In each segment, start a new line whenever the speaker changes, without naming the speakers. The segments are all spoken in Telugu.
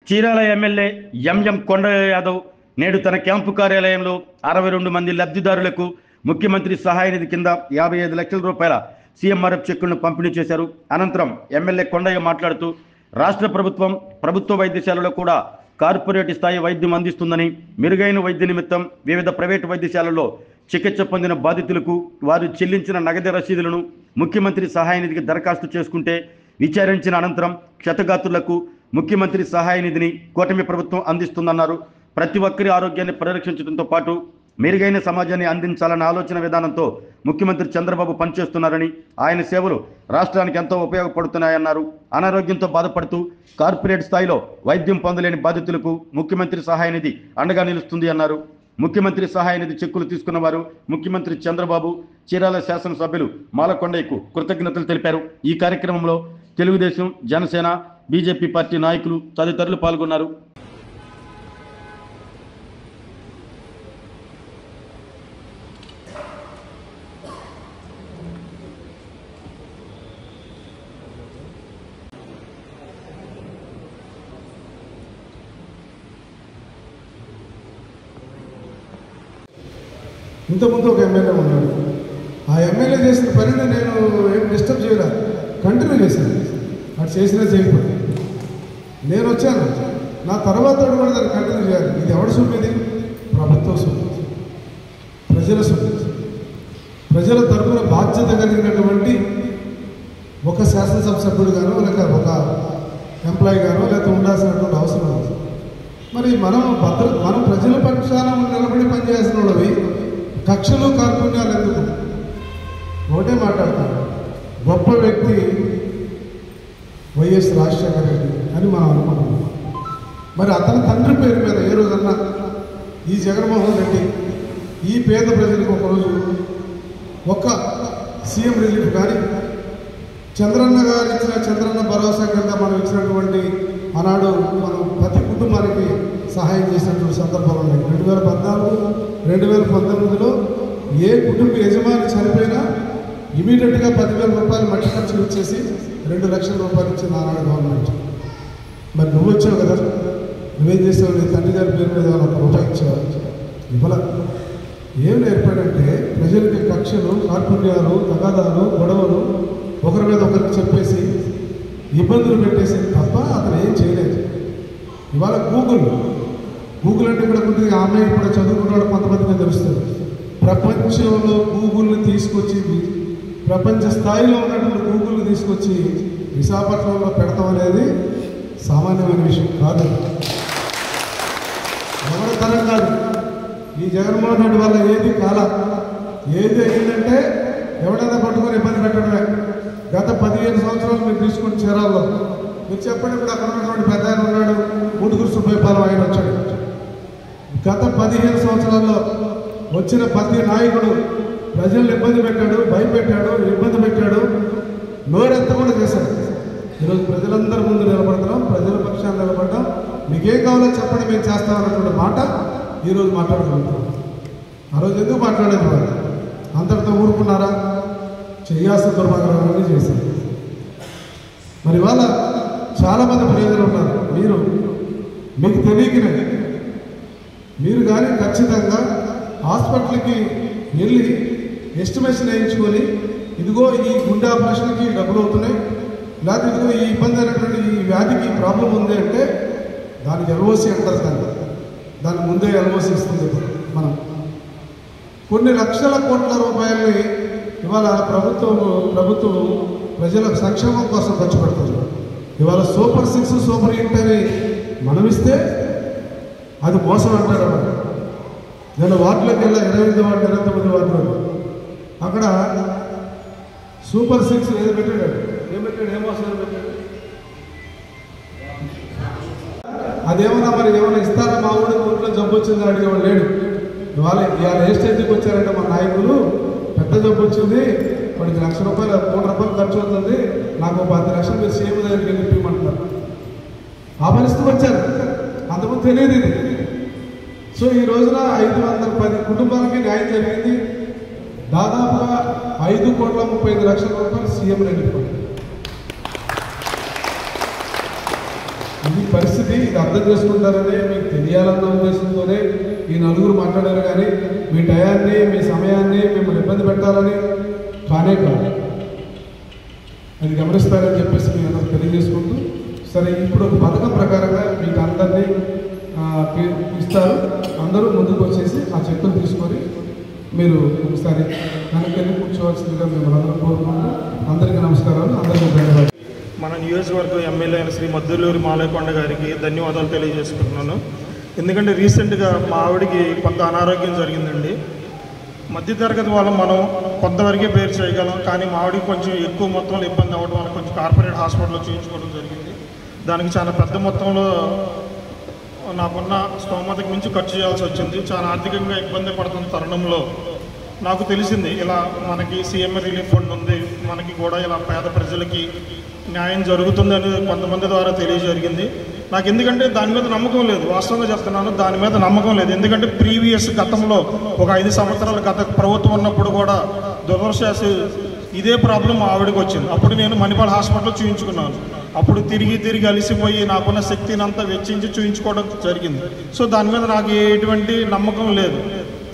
చీరాల ఎమ్మెల్యే ఎంఎం కొండయ్య యాదవ్ నేడు తన క్యాంపు కార్యాలయంలో 62 మంది లబ్ధిదారులకు ముఖ్యమంత్రి సహాయ నిధి కింద 55 లక్షల రూపాయల సీఎంఆర్ఎఫ్ చెక్కులను పంపిణీ చేశారు. అనంతరం ఎమ్మెల్యే కొండయ్య మాట్లాడుతూ రాష్ట్ర ప్రభుత్వం ప్రభుత్వ వైద్యశాలలో కూడా కార్పొరేట్ స్థాయి వైద్యం అందిస్తుందని, మెరుగైన వైద్య నిమిత్తం వివిధ ప్రైవేటు వైద్యశాలల్లో చికిత్స పొందిన బాధితులకు వారు చెల్లించిన నగదు రసీదులను ముఖ్యమంత్రి సహాయ నిధికి దరఖాస్తు చేసుకుంటే విచారించిన అనంతరం క్షతగాత్రులకు ముఖ్యమంత్రి సహాయ నిధిని కూటమి ప్రభుత్వం అందిస్తుందన్నారు. ప్రతి ఒక్కరి ఆరోగ్యాన్ని పరిరక్షించడంతో పాటు మెరుగైన సమాజాన్ని అందించాలన్న ఆలోచన విధానంతో ముఖ్యమంత్రి చంద్రబాబు పనిచేస్తున్నారని, ఆయన సేవలు రాష్ట్రానికి ఎంతో ఉపయోగపడుతున్నాయన్నారు. అనారోగ్యంతో బాధపడుతూ కార్పొరేట్ స్థాయిలో వైద్యం పొందలేని బాధితులకు ముఖ్యమంత్రి సహాయ నిధి అండగా నిలుస్తుంది అన్నారు. ముఖ్యమంత్రి సహాయ నిధి చెక్కులు తీసుకున్న వారు ముఖ్యమంత్రి చంద్రబాబు, చీరాల శాసనసభ్యులు మాలకొండయ్యకు కృతజ్ఞతలు తెలిపారు. ఈ కార్యక్రమంలో తెలుగుదేశం, జనసేన, బీజేపీ పార్టీ నాయకులు తదితరులు పాల్గొన్నారు.
ఇంతకుముందు ఒక ఎమ్మెల్యే ఉన్నాడు. ఆ ఎమ్మెల్యే చేసిన పనిని నేను ఏం డిస్టర్బ్ చేయలేదు, కంటిన్యూ చేశాను. అటు చేసినా చేయకపోతే నేను వచ్చాను, నా తర్వాత కూడా దాన్ని కంటిన్యూ చేయాలి. ఇది ఎవరి సొమ్ము? ఇది ప్రభుత్వ సొమ్ము, ప్రజల సొమ్ము. ప్రజల తరఫున బాధ్యత కలిగినటువంటి ఒక శాసనసభ సభ్యుడు గాను, లేక ఒక ఎంప్లాయీ గాను లేకపోతే ఉండాల్సినటువంటి అవసరం ఉంది. మరి మనం ప్రజల పక్షాన నిలబడి పనిచేసిన వాళ్ళవి కక్షలు కార్పుణ్యాలు ఎందుకు? ఒకటే మాట్లాడతాను, గొప్ప వ్యక్తి వైఎస్ రాజశేఖర రెడ్డి అని మనం అనుకుంటున్నాం. మరి అతని తండ్రి పేరు మీద ఏ రోజన్నా ఈ జగన్మోహన్ రెడ్డి ఈ పేద ప్రజలకు ఒకరోజు ఒక్క సీఎం రిలీఫ్ కానీ, చంద్రన్న గారు ఇచ్చిన చంద్రన్న భరోసా కింద మనం ఇచ్చినటువంటి ఆనాడు మనం ప్రతి కుటుంబానికి సహాయం చేసినటువంటి సందర్భాలు ఉన్నాయి. 2014, 2019లో ఏ కుటుంబ యజమాని చనిపోయినా ఇమీడియట్గా 10,000 రూపాయలు మట్టి ఖర్చులు ఇచ్చేసి 2 లక్షల రూపాయలు ఇచ్చింది ఆనాడు గవర్నమెంట్. మరి నువ్వు వచ్చావు కదా, నువ్వేం చేసావు? నీ తండ్రి గారి పేరు మీద ఒక రూపాయి ఇచ్చావు? ఇవాళ ఏం ఏర్పడంటే ప్రజలకి కక్షలు, కార్పుణ్యాలు, తగాదాలు, గొడవలు, ఒకరి మీద ఒకరికి చెప్పేసి ఇబ్బందులు పెట్టేసి తప్ప అతను ఏం చేయలేదు. ఇవాళ గూగుల్ అంటే కూడా కొద్దిగా ఆమె కూడా చదువుకున్నాడు కొంతమందిగా తెలుస్తుంది. ప్రపంచంలో గూగుల్ని తీసుకొచ్చి, ప్రపంచ స్థాయిలో ఉన్నటువంటి గూగుల్ని తీసుకొచ్చి విశాఖపట్నంలో పెడతాం అనేది సామాన్యమైన విషయం కాదు, ఎవరి తరం కాదు. ఈ జగన్మోహన్ రెడ్డి వల్ల ఏది ఏది అయిందంటే ఎవడైనా పట్టుకొని ఇబ్బంది పెట్టడమే. గత 15 సంవత్సరాలు మీరు తీసుకుని చీరాల్లో మీరు చెప్పండి, ఇప్పుడు అక్కడ ఉన్నటువంటి పెద్ద ఆయన ఉన్నాడు, ఊటుగురు సుబ్బయ్యపాలెం ఆయన వచ్చాడు. గత 15 సంవత్సరాల్లో వచ్చిన ప్రతి నాయకుడు ప్రజలను ఇబ్బంది పెట్టాడు, భయపెట్టాడు, ఇబ్బంది పెట్టాడు, నోరెత్త కూడా చేశాడు. ఈరోజు ప్రజలందరి ముందు నిలబడతాం, ప్రజల పక్షాన్ని నిలబడతాం. మీకేం కావాలో చెప్పండి, మేము చేస్తామన్నటువంటి మాట ఈరోజు మాట్లాడుకుంటాం. ఆ రోజు ఎందుకు మాట్లాడేది? వాళ్ళు అంతటితో ఊరుకున్నారా? చేయాల్సిన దుర్మార్గాలన్నీ చేశారు. మరి వాళ్ళ చాలామంది ప్రజలు ఉన్నారు. మీకు తెలియకనే మీరు కానీ ఖచ్చితంగా హాస్పిటల్కి వెళ్ళి ఎస్టిమేషన్ వేయించుకొని, ఇదిగో ఈ గుండె ఆపరేషన్కి డబ్బులు అవుతున్నాయి, లేకపోతే ఇదిగో ఈ ఇబ్బంది అయినటువంటి ఈ వ్యాధికి ప్రాబ్లం ఉంది అంటే దానికి ఎల్ఓసి అంటారు. దాని ముందే ఎల్ఓసి ఇస్తుంది. మనం కొన్ని లక్షల కోట్ల రూపాయలని ఇవాళ ప్రభుత్వం ప్రజల సంక్షేమం కోసం ఖర్చు పెడుతుంది. ఇవాళ సూపర్ 6, సూపర్ 8 అని మనం ఇస్తే అది మోసం అంటారు. నేను వార్డులోకి వెళ్ళా, 28 వార్డు, 29 వార్డులో అక్కడ సూపర్ 6 ఏది పెట్టాడు, ఏం మోసం పెట్టాడు? అదేమన్నా మరి ఏమైనా ఇస్తారా? మా ఊళ్ళో జబ్బు వచ్చింది అడిగేవాడు లేడు. ఇవాళ ఏ స్టేజ్కి వచ్చారంటే మా నాయకులు, పెద్ద జబ్బు వచ్చింది, వాడికి 1,00,000 రూపాయలు, 3 రూపాయలు ఖర్చు అవుతుంది, నాకు 10 లక్షలు మీరు సీఎం దగ్గరికి వెళ్ళిపోమంటున్నారు. ఆ పరిస్థితికి వచ్చారు. అంతకుముందు తెలియదు ఇది. సో ఈ రోజున 510 కుటుంబాలకి న్యాయం జరిగింది. దాదాపుగా 5,35,00,000 రూపాయలు సీఎం వెళ్ళిపోయింది. ఇది పరిస్థితి ఇది అర్థం చేసుకుంటారని మీకు తెలియాలన్న ఉద్దేశంతోనే ఈ నలుగురు మాట్లాడారు. కానీ మీ టయాన్ని మీ సమయాన్ని మిమ్మల్ని ఇబ్బంది పెట్టాలని కానే కాదు, అది గమనిస్తారని చెప్పేసి మీ అందరూ తెలియజేసుకుంటూ, సరే ఇప్పుడు ఒక పథకం ప్రకారంగా మీకు అందరినీ ఇస్తారు. అందరూ ముందుకు వచ్చేసి ఆ చెక్కులు తీసుకొని మీరు ఒకసారి వెనక్కి కూర్చోవలసిందిగా మేము అందరూ కోరుకుంటూ, అందరికీ నమస్కారాలు, అందరికీ ధన్యవాదాలు.
మన నియోజకవర్గం ఎమ్మెల్యే అయిన శ్రీ మద్దులూరి మాలకొండ గారికి ధన్యవాదాలు తెలియజేసుకుంటున్నాను. ఎందుకంటే రీసెంట్గా మా ఆవిడికి కొంత అనారోగ్యం జరిగిందండి. మధ్యతరగతి వాళ్ళం మనం కొంతవరకే బేర్ చేయగలం, కానీ మా ఆవిడికి కొంచెం ఎక్కువ మొత్తంలో ఇబ్బంది అవ్వడం వల్ల కొంచెం కార్పొరేట్ హాస్పిటల్లో చూపించుకోవడం జరిగింది. దానికి చాలా పెద్ద మొత్తంలో నాకున్న స్తోమతకు మించి ఖర్చు చేయాల్సి వచ్చింది. చాలా ఆర్థికంగా ఇబ్బంది పడుతున్న తరుణంలో నాకు తెలిసింది ఇలా మనకి సీఎం రిలీఫ్ ఫండ్ ఉంది, మనకి కూడా ఇలా పేద ప్రజలకి న్యాయం జరుగుతుందని కొంతమంది ద్వారా తెలియజరిగింది. నాకు ఎందుకంటే దాని మీద నమ్మకం లేదు, వాస్తవంగా చెప్తున్నాను, దాని మీద నమ్మకం లేదు. ఎందుకంటే ప్రీవియస్ గతంలో ఒక 5 సంవత్సరాల గత ప్రభుత్వం ఉన్నప్పుడు కూడా దురదృష్టవశాత్తు ఇదే ప్రాబ్లం ఆవిడకి వచ్చింది. అప్పుడు నేను మణిపాల్ హాస్పిటల్లో చూయించుకున్నాను. అప్పుడు తిరిగి అలిసిపోయి నాకున్న శక్తిని అంతా వెచ్చించి చూయించుకోవడం జరిగింది. సో దాని మీద నాకు ఎటువంటి నమ్మకం లేదు.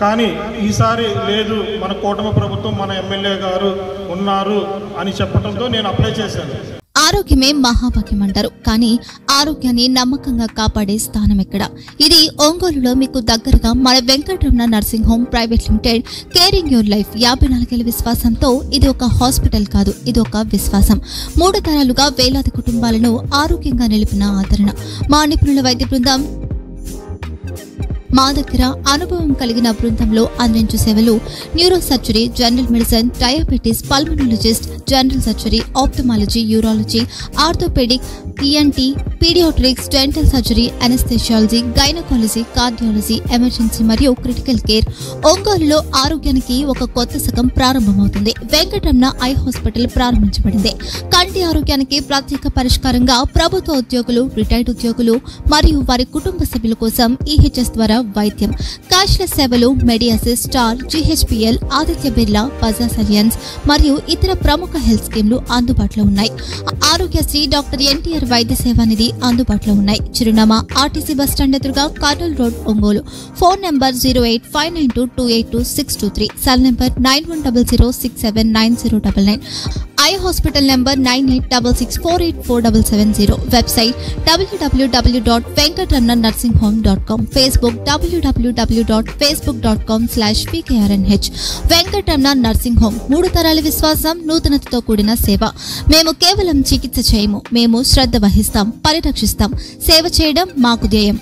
కానీ ఈసారి లేదు, మన కూటమి ప్రభుత్వం మన ఎమ్మెల్యే గారు ఉన్నారు అని చెప్పడంతో నేను అప్లై చేశాను.
ఆరోగ్యమే మహాభాగ్యం అంటారు, కానీ ఆరోగ్యాన్ని నమ్మకంగా కాపాడే స్థానం ఎక్కడ? ఇది ఒంగోలులో మీకు దగ్గరగా మన Venkataramana nursing home private limited. Caring your life 54 ఏళ్ల విశ్వాసంతో ఇది ఒక హాస్పిటల్ కాదు, ఇది ఒక విశ్వాసం. 3 తరాలుగా వేలాది కుటుంబాలను ఆరోగ్యంగా నిలిపిన ఆదరణ. మా నిపుణుల వైద్య బృందం మా దగ్గర అనుభవం కలిగిన బృందంలో అందించే సేవలు neuro surgery, general medicine, diabetes, pulmonologist, general surgery, ophthalmology, urology, orthopaedic, ENT, paediatrics, dental surgery, anaesthesiology, gynaecology, cardiology, emergency మరియు క్రిటికల్ కేర్. ఒంగోలులో ఆరోగ్యానికి ఒక కొత్త శకం ప్రారంభమవుతుంది. వెంకటరమణ ఐ హాస్పిటల్ ప్రారంభించబడింది. కంటి ఆరోగ్యానికి ప్రత్యేక పరిష్కారంగా ప్రభుత్వ ఉద్యోగులు, రిటైర్డ్ ఉద్యోగులు మరియు వారి కుటుంబ సభ్యుల కోసం ఈహెచ్ఎస్ ద్వారా వైద్యం, క్యాష్లెస్ సేవలు, మెడియాసిస్, స్టార్, జీహెచ్పీఎల్, ఆదిత్య బిర్లా, బజాజ్ అలియన్స్ మరియు ఇతర ప్రముఖ హెల్త్ స్కీమ్లు అందుబాటులో ఉన్నాయి. ఆరోగ్యశ్రీ, డాక్టర్ ఎన్టీఆర్ వైద్య సేవా నిధి అందుబాటులో ఉన్నాయి. చిరునామా ఆర్టీసీ బస్టాండ్ ఎదురుగా, Kurnool road, Ongole. Phone number 08592282623, cell number 9100679099, eye hospital number 9866484770, website www.venkatramanarsinghome.com, Facebook www.facebook.com/pkrnh. Venkataramana nursing home 3 తరాల విశ్వాసం, నూతనతతో కూడిన సేవ. మేము కేవలం చికిత్స చేయము, మేము శ్రద్ధ వహిస్తాం, పరిరక్షిస్తాం. సేవ చేయడం మాకు ధ్యేయం.